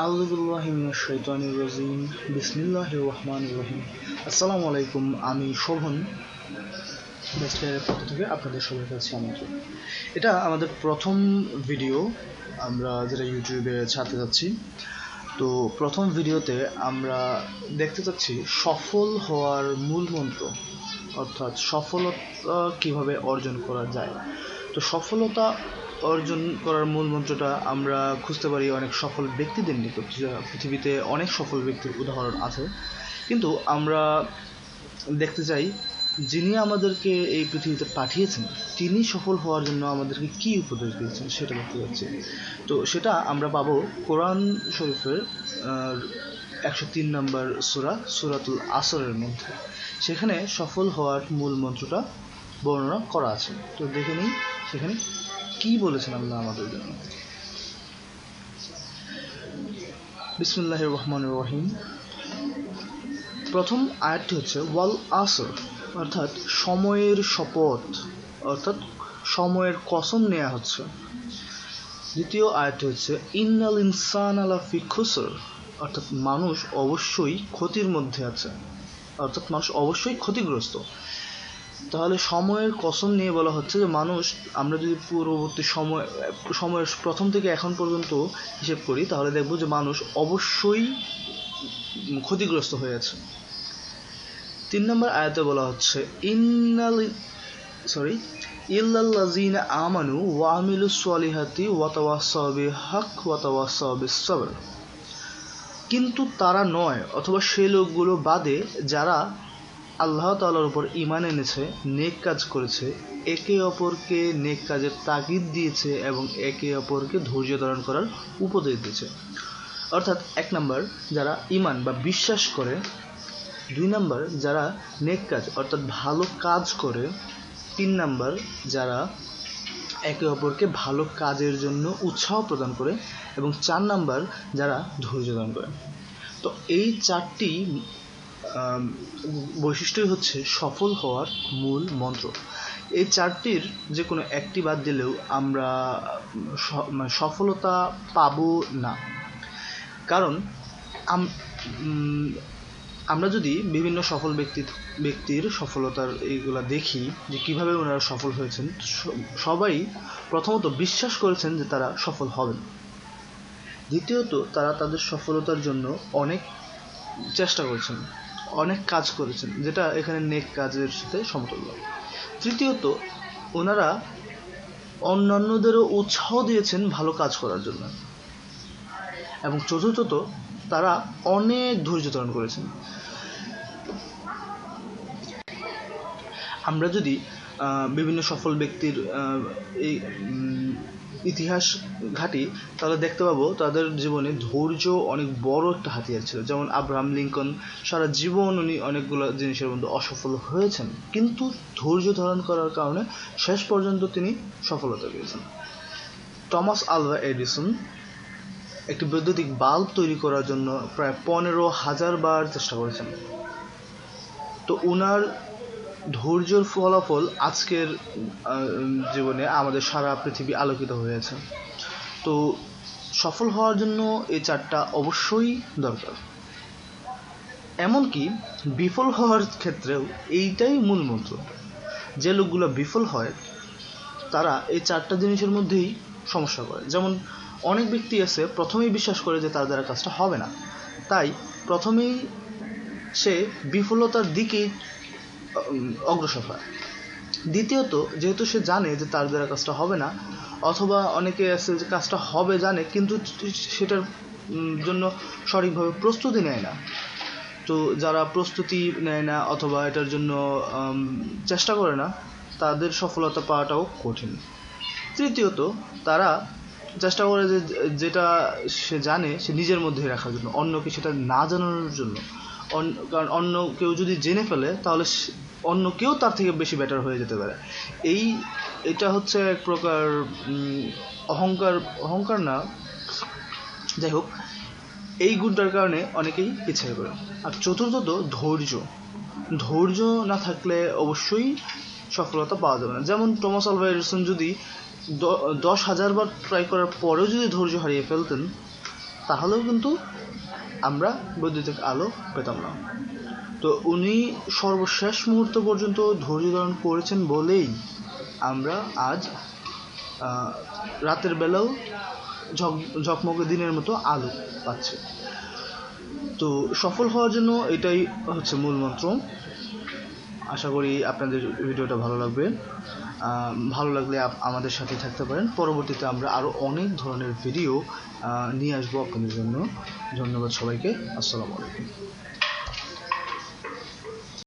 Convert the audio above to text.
আউযু বিল্লাহি মিনাশ শাইতানির রাজিম বিসমিল্লাহির রহমানির রহিম। আসসালামু আলাইকুম। আমি শোভন বেস্টের পক্ষ থেকে আপনাদের সবার কাছে আমন্ত্রণ। এটা আমাদের প্রথম ভিডিও আমরা যেটা ইউটিউবে ছাড়তে যাচ্ছি। তো প্রথম ভিডিওতে আমরা দেখতে চাচ্ছি সফল হওয়ার মূল মন্ত্র, অর্থাৎ সফলতা কিভাবে অর্জন করা যায়। তো সফলতা অর্জন করার মূল মন্ত্রটা আমরা খুঁজতে পারি অনেক সফল ব্যক্তিদের নিকট। পৃথিবীতে অনেক সফল ব্যক্তির উদাহরণ আছে, কিন্তু আমরা দেখতে চাই যিনি আমাদেরকে এই পৃথিবীতে পাঠিয়েছেন তিনি সফল হওয়ার জন্য আমাদেরকে কি উপদেশ দিয়েছেন সেটা দেখতে যাচ্ছি। তো সেটা আমরা পাবো কোরআন শরীফের 103 নম্বর সূরাতুল আসরের মধ্যে। সেখানে সফল হওয়ার মূল মন্ত্রটা বর্ণনা করা আছে। তো দেখে নিই সেখানে কি বলেছেন আল্লাহ আমাদের জন্য। বিসমিল্লাহির রহমানির রহিম। প্রথম আয়াতটি হচ্ছে ওয়াল আসর, অর্থাৎ সময়ের শপথ, অর্থাৎ সময়ের কসম নেওয়া হচ্ছে। দ্বিতীয় আয়াতটি হচ্ছে ইন্নাল ইনসানা লাফি খুসর, অর্থাৎ মানুষ অবশ্যই ক্ষতির মধ্যে আছে, অর্থাৎ মানুষ অবশ্যই ক্ষতিগ্রস্ত। তাহলে সময়ের কসম নিয়ে বলা হচ্ছে যে মানুষ, আমরা যদি পূর্ববর্তী সময়ের প্রথম থেকে এখন পর্যন্ত হিসেব করি তাহলে দেখব যে মানুষ অবশ্যই ক্ষতিগ্রস্ত হয়ে আছে। 3 নম্বর আয়াতে বলা হচ্ছে ইল্লাল্লাযীনা আমানু ওয়া আমিলুস সলিহাতি ওয়া তাওয়াসাউ বিল হক ওয়া তাওয়াসাউ বিস সবর, কিন্তু তারা নয় অথবা সেই লোকগুলো বাদে যারা আল্লাহ তাআলার উপর ঈমান এনেছে, নেক কাজ করেছে, একে অপরকে নেক কাজের তাগিদ দিয়েছে এবং একে অপরকে ধৈর্য ধারণ করার উপদেশ দিয়েছে। অর্থাৎ 1 নম্বর যারা ঈমান বা বিশ্বাস করে, 2 নম্বর যারা নেক কাজ অর্থাৎ ভালো কাজ করে, 3 নম্বর যারা একে অপরকে ভালো কাজের জন্য উৎসাহ প্রদান করে, এবং 4 নম্বর যারা ধৈর্য ধারণ করে। তো এই 4টি বৈশিষ্ট্যই হচ্ছে সফল হওয়ার মূল মন্ত্র। এই 4টির যে কোনো একটি বাদ দিলেও আমরা সফলতা পাবো না। কারণ আমরা যদি বিভিন্ন সফল ব্যক্তির সফলতার এইগুলা দেখি যে কিভাবে ওনারা সফল হয়েছেন, সবাই প্রথমত বিশ্বাস করেছেন যে তারা সফল হবেন। দ্বিতীয়ত তারা তাদের সফলতার জন্য অনেক চেষ্টা করেছেন, অনেক কাজ করেছেন, যেটা এখানে নেক কাজের সাথে সমতুল্য। তৃতীয়ত ওনারা অন্যান্যদেরও উৎসাহ দিয়েছেন ভালো কাজ করার জন্য। এবং চতুর্থত তারা অনেক ধৈর্য ধারণ করেছেন। আমরা যদি বিভিন্ন সফল ব্যক্তির এই ইতিহাস ঘাঁটি তাহলে দেখতে পাবো তাদের জীবনে ধৈর্য অনেক বড় একটা হাতিয়ার ছিল। যেমন আব্রাহাম লিঙ্কন, সারা জীবন উনি অনেকগুলো জিনিসের মধ্যে অসফল হয়েছেন, কিন্তু ধৈর্য ধারণ করার কারণে শেষ পর্যন্ত তিনি সফলতা পেয়েছেন। টমাস আলভা এডিসন একটি বৈদ্যুতিক বাল্ব তৈরি করার জন্য প্রায় 15,000 বার চেষ্টা করেছেন। তো উনার ধৈর্যের ফলাফল আজকের জীবনে আমাদের সারা পৃথিবী আলোকিত হয়েছে। তো সফল হওয়ার জন্য এই 4টা অবশ্যই দরকার। এমনকি বিফল হওয়ার ক্ষেত্রেও এইটাই মূল মন্ত্র। যে লোকগুলো বিফল হয় তারা এই 4টা জিনিসের মধ্যেই সমস্যা করে। যেমন অনেক ব্যক্তি আছে প্রথমেই বিশ্বাস করে যে তার দ্বারা কাজটা হবে না, তাই প্রথমেই সে বিফলতার দিকেই অগ্রসর হয়। দ্বিতীয়ত যেহেতু সে জানে যে তার দ্বারা কাজটা হবে না, অথবা অনেকে আছে যে কাজটা হবে জানে কিন্তু সেটার জন্য সঠিকভাবে প্রস্তুতি নেয় না। তো যারা প্রস্তুতি নেয় না অথবা এটার জন্য চেষ্টা করে না, তাদের সফলতা পাওয়াটাও কঠিন। তৃতীয়ত তারা চেষ্টা করে যে যেটা সে জানে সে নিজের মধ্যে রাখার জন্য, অন্যকে সেটা না জানানোর জন্য। কারণ অন্য কেউ যদি জেনে ফেলে তাহলে অন্য কেউ তার থেকে বেশি বেটার হয়ে যেতে পারে। এটা হচ্ছে এক প্রকার অহংকার না, যাই হোক, এই গুণটার কারণে অনেকেই পিছিয়ে পড়ে। আর চতুর্থত ধৈর্য না থাকলে অবশ্যই সফলতা পাওয়া যাবে না। যেমন টমাস আলভা এডিসন যদি 10,000 বার ট্রাই করার পরেও যদি ধৈর্য হারিয়ে ফেলতেন তাহলেও কিন্তু আমরা বৈদ্যুতিক আলো পেতাম না। তো উনি সর্বশেষ মুহূর্ত পর্যন্ত ধৈর্য ধারণ করেছেন বলেই আমরা আজ রাতের বেলাও ঝকমকে দিনের মতো আলো পাচ্ছি। তো সফল হওয়ার জন্য এটাই হচ্ছে মূল মন্ত্র। আশা করি আপনাদের ভিডিওটা ভালো লাগবে। ভালো লাগলে আমাদের সাথে থাকতে পারেন। পরবর্তীতে আমরা আরও অনেক ধরনের ভিডিও নিয়ে আসবো আপনাদের জন্য। ধন্যবাদ সবাইকে। আসসালামু আলাইকুম।